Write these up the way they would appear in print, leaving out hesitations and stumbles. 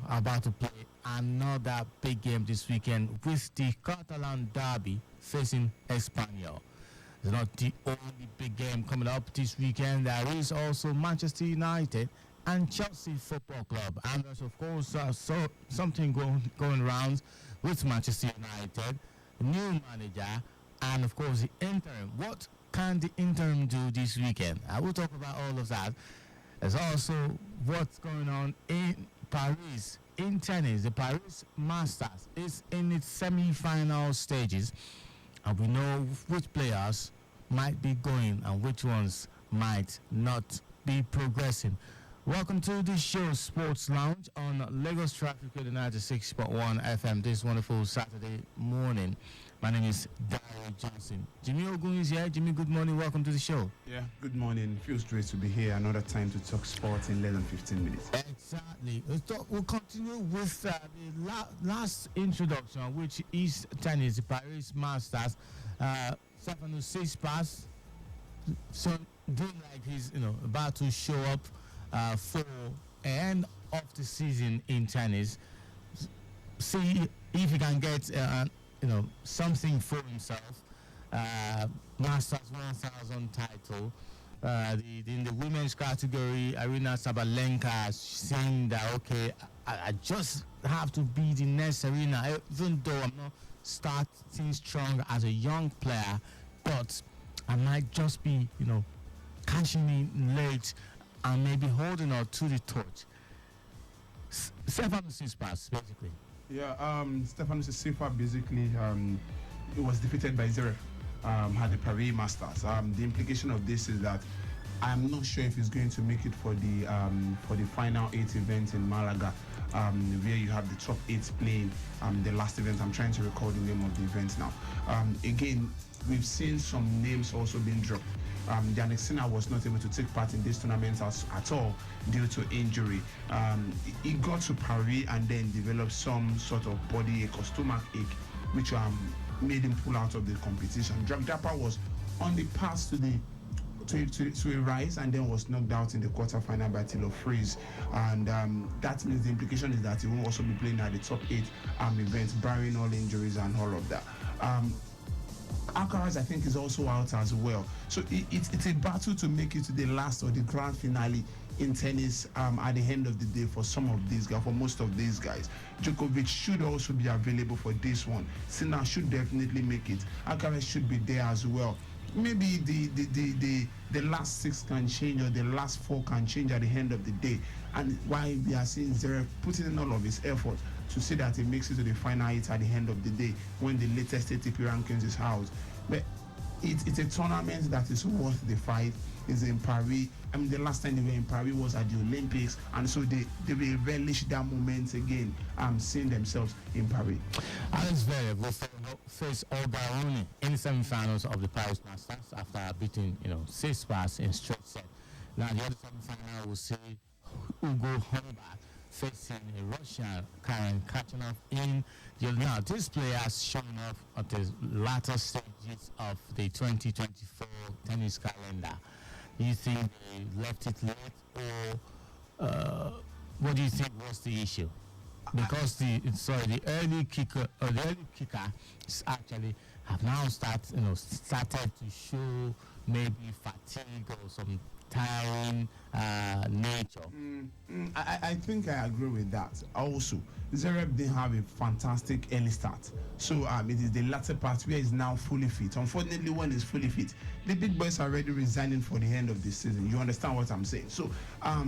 about to play another big game this weekend with the Catalan derby facing Espanyol. It's not the only big game coming up this weekend. There is also Manchester United and Chelsea Football Club. And there's, of course, something going around with Manchester United, new manager, and, of course, the interim. What can the interim do this weekend? I will talk about all of that. There's also what's going on in Paris in tennis. The Paris Masters is in its semi-final stages, and we know which players might be going and which ones might not be progressing. Welcome to the show, Sports Lounge on Lagos Traffic with 96.1 FM this wonderful Saturday morning. My name is Daryl Johnson. Jimmy Ogun is here. Jimmy, good morning. Welcome to the show. Yeah, good morning. Feels great to be here. Another time to talk sports in less than 15 minutes. Exactly. We'll continue with the last introduction, which is tennis, the Paris Masters. Stefanos Tsitsipas, so doing like he's about to show up for end of the season in tennis. See if he can get something for himself. Masters 1000 title. In the women's category, Arina Sabalenka saying that okay, I just have to be the next Arena, even though I'm not starting strong as a young player, but I might just be catching in late and maybe holding on to the torch. Stefanos Tsitsipas, basically. Yeah, Stefanos Tsitsipas basically it was defeated by Zverev at the Paris Masters. The implication of this is that I'm not sure if he's going to make it for the final 8 event in Malaga, where you have the top 8 playing the last event. I'm trying to recall the name of the event now. Again, we've seen some names also being dropped. Yannick Sinner was not able to take part in this tournament at all due to injury. He got to Paris and then developed some sort of body ache or stomach ache, which made him pull out of the competition. Dragdapa was on the path to a rise and then was knocked out in the quarterfinal by Taylor Fritz, and that means the implication is that he will also be playing at the top 8 events, barring all injuries and all of that. Alcaraz, I think, is also out as well. So it's a battle to make it to the last or the grand finale in tennis at the end of the day for some of these guys, for most of these guys. Djokovic should also be available for this one. Sinner should definitely make it. Alcaraz should be there as well. Maybe the last 6 can change, or the last 4 can change at the end of the day. And why we are seeing Zverev putting in all of his effort to see that he makes it to the final 8 at the end of the day when the latest ATP rankings is housed. But it's a tournament that is worth the fight. Is in Paris. I mean, the last time they were in Paris was at the Olympics, and so they will relish that moment again. Seeing themselves in Paris. Alex Zverev will face Olga in the semi-finals of the Paris Masters after beating Tsitsipas in straight set. Now the other semi-final will see Ugo Humbert facing a Russian Karen Kachanov in the. Now this player has shown up at the latter stages of the 2024 tennis calendar. Do you think they left it late, or what do you think was the issue? Because the early kicker is actually have now started to show maybe fatigue or some tiring nature. I think I agree with that. Also, Zverev didn't have a fantastic early start, so it is the latter part where he's now fully fit. Unfortunately, when he's fully fit, the big boys are already resigning for the end of the season. You understand what I'm saying? So I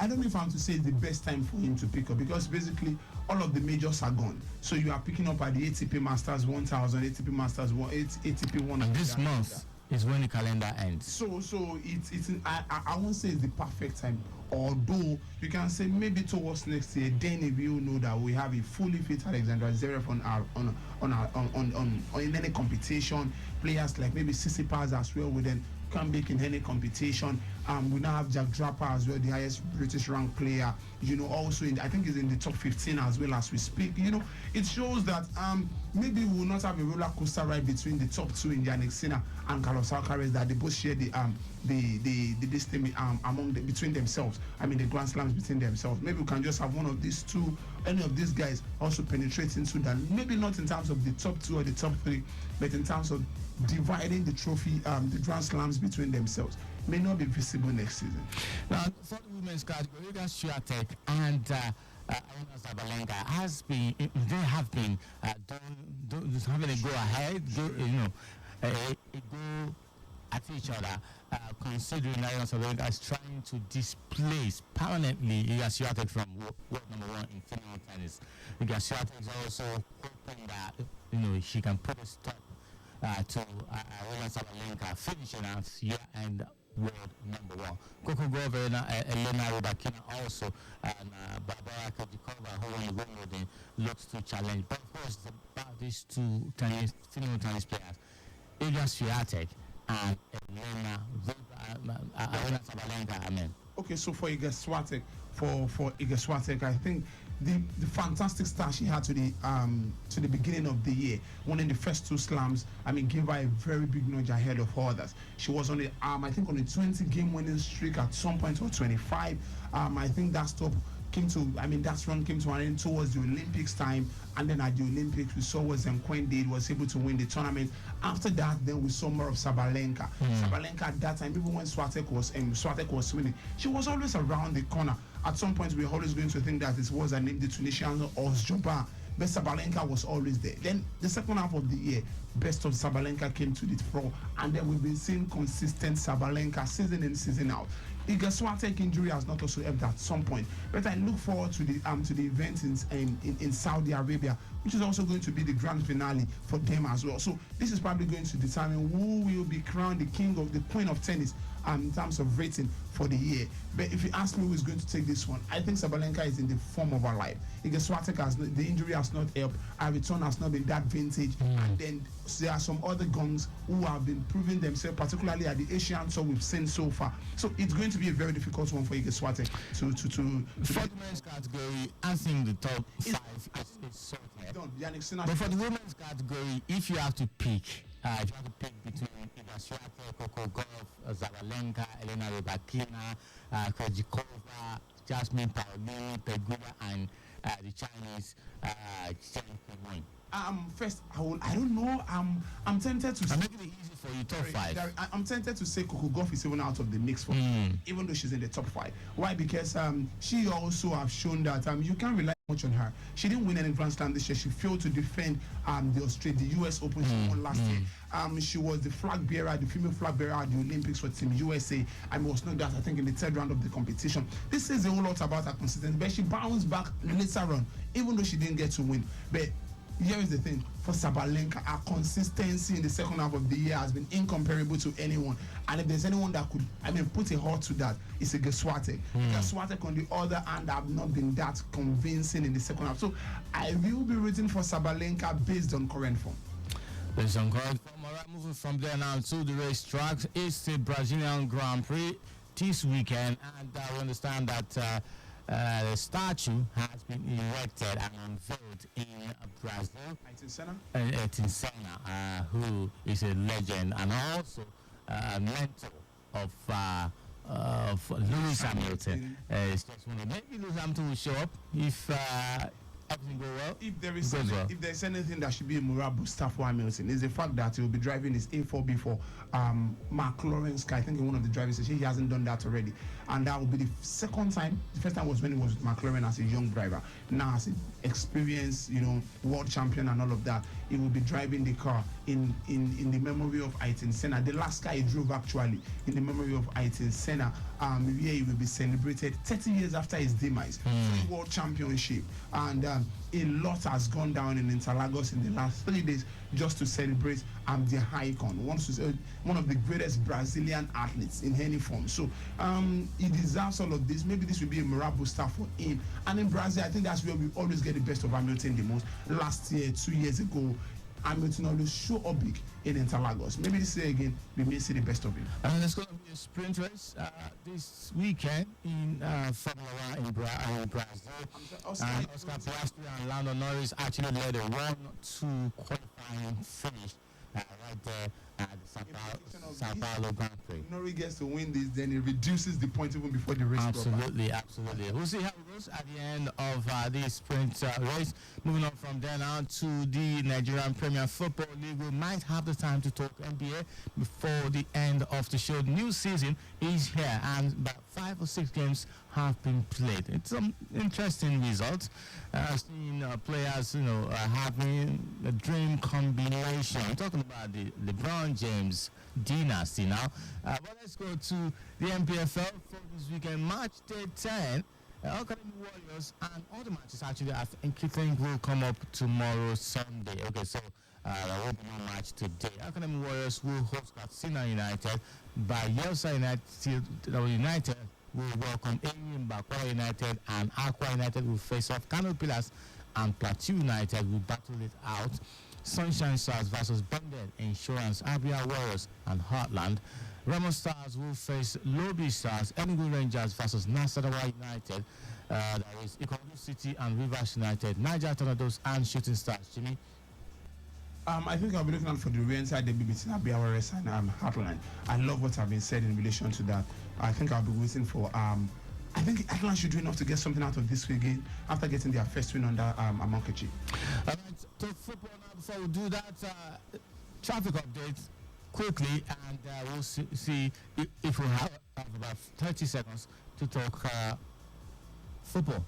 don't know if I'm to say it's the best time for him to pick up, because basically all of the majors are gone. So you are picking up at the ATP Masters 1000, ATP Masters 1, ATP 1. And this month is when the calendar ends. So I won't say it's the perfect time, although you can say maybe towards next year, then if you know that we have a fully fit Alexander Zverev on in any competition, players like maybe Tsitsipas as well with them can make in any competition, We now have Jack Draper as well, the highest British ranked player. Also I think he's in the top 15 as well as we speak. It shows that maybe we will not have a roller coaster ride between the top two in Yannick Sinner and Carlos Alcaraz, that they both share the this thing between themselves. I mean the Grand Slams between themselves. Maybe we can just have one of these two, any of these guys also penetrate into that. Maybe not in terms of the top two or the top three, but in terms of dividing the trophy, the Grand Slams between themselves. May not be visible next season. Now, for the women's category, Iga Swiatek and Aryna Sabalenka they have been having a go ahead, a go at each other, considering Aryna Sabalenka is trying to displace permanently Iga Swiatek from world number one in female tennis. Iga Swiatek is also hoping that she can put a stop to Aryna Sabalenka finishing as year-end world number one. Coco Gauff, Elena Rybakina also, and Barbara Krejcikova, who won the Wimbledon, looks to challenge. But of course, about these two female tennis players, Iga Swiatek and Aryna Sabalenka. Okay, so for Iga Swiatek, I think the fantastic start she had to the beginning of the year, winning the first two slams, gave her a very big nudge ahead of others. She was on I think on a 20-game winning streak at some point, or 25. I think that run came to an end towards the Olympics time, and then at the Olympics we saw what Zenkwende was able to win the tournament. After that, then we saw more of Sabalenka. Sabalenka at that time, even when Swiatek was winning, she was always around the corner. At some point, we were always going to think that it was her name, the Tunisian Ozjoba, but Sabalenka was always there. Then the second half of the year, best of Sabalenka came to the fore, and then we've been seeing consistent Sabalenka season in, season out. Iga Swiatek injury has not also helped at some point, but I look forward to the event in Saudi Arabia, which is also going to be the grand finale for them as well. So this is probably going to determine who will be crowned the queen of tennis in terms of rating for the year. But if you ask me who is going to take this one, I think Sabalenka is in the form of her life. Iga Swiatek the injury has not helped. Her return has not been that vintage. And then there are some other guns who have been proving themselves, particularly at the Asian Tour we've seen so far. So it's going to be a very difficult one for Iga Swiatek to for the men's category, answering the top five is so clear. But for the women's category, if you have to pick, between Iga Swiatek, Coco Gauff, Sabalenka, Elena Rybakina, Krejcikova, Jasmine Paolini, Pegula, and the Chinese Chen Qinwen. First, I don't know. I'm tempted to. I'm making it easy for you. Top five. I'm tempted to say Coco Gauff is even out of the mix for me, even though she's in the top five. Why? Because she also have shown that you can't rely much on her. She didn't win any Grand Slam this year. She failed to defend the US Open she won last year. She was the flag bearer, the female flag bearer at the Olympics for Team USA, and was not that, I think, in the third round of the competition. This says a whole lot about her consistency, but she bounced back later on, even though she didn't get to win. But here is the thing, for Sabalenka, her consistency in the second half of the year has been incomparable to anyone. And if there's anyone that could, put a halt to that, it's Iga Swiatek. Iga Swiatek, on the other hand, have not been that convincing in the second half. So I will be rooting for Sabalenka based on current form. Based on current form. All right, moving from there now to the racetracks. It's the Brazilian Grand Prix this weekend, and we understand that the statue has been erected and unveiled in Brazil. Ayrton Senna, who is a legend and also a mentor of Lewis Hamilton. It's just one of maybe Lewis Hamilton will show up if everything goes well. If there's anything that should be a morale booster for Hamilton, is the fact that he will be driving his A4 for McLaren's car. I think in one of the driving sessions he hasn't done that already, and that will be the second time. The first time was when he was with McLaren as a young driver. Now as an experienced, world champion and all of that, he will be driving the car in the memory of Ayrton Senna. The last car he drove actually in the memory of Ayrton Senna, where he will be celebrated 30 years after his demise, world championship, and a lot has gone down in Interlagos in the last 3 days just to celebrate the icon, one of the greatest Brazilian athletes in any form. So he deserves all of this. Maybe this will be a morale booster for him. And in Brazil, I think that's where we always get the best of Hamilton the most. Last year, 2 years ago, and Martinelli show up big in Interlagos. Maybe this year again, we may see the best of him. And there's going to be a sprint race this weekend in Formula 1 in Brazil. And Oscar Piastri and Lando Norris actually led a 1-2 qualifying finish right there at the Sao Paulo Grand Prix. Norris gets to win this, then it reduces the point even before the race. Absolutely. We'll see how it goes at the end of this sprint race. Moving on from there now to the Nigerian Premier Football League. We might have the time to talk NBA before the end of the show. The new season is here, and about 5 or 6 games have been played. It's some interesting results. Seeing players, having a dream combination. I'm talking about the LeBron James dynasty now. But let's go to the NPFL for this weekend. Match day 10. Academy Warriors and all the matches actually I think will come up tomorrow Sunday. Okay, so there will be no match today. Academy Warriors will host Katsina United. Bayelsa United will welcome Enyim Bakwara United, and Aqua United will face off Kano Pillars, and Plateau United will battle it out. Sunshine Stars versus Bonded Insurance, Abia Warriors and Heartland. Remo Stars will face Lobby Stars, Enugu Rangers versus Nasarawa United. There is Ikorodu City and Rivers United, Niger Tornadoes and Shooting Stars. Jimmy? I think I'll be looking out for the inside debut between Abia Warriors and Heartland. I love what have been said in relation to that. I think I'll be waiting for I think Heartland should do enough to get something out of this week after getting their first win under Amonkechi. Talk football now. Before we do that, traffic updates quickly, and we'll see if we have about 30 seconds to talk football.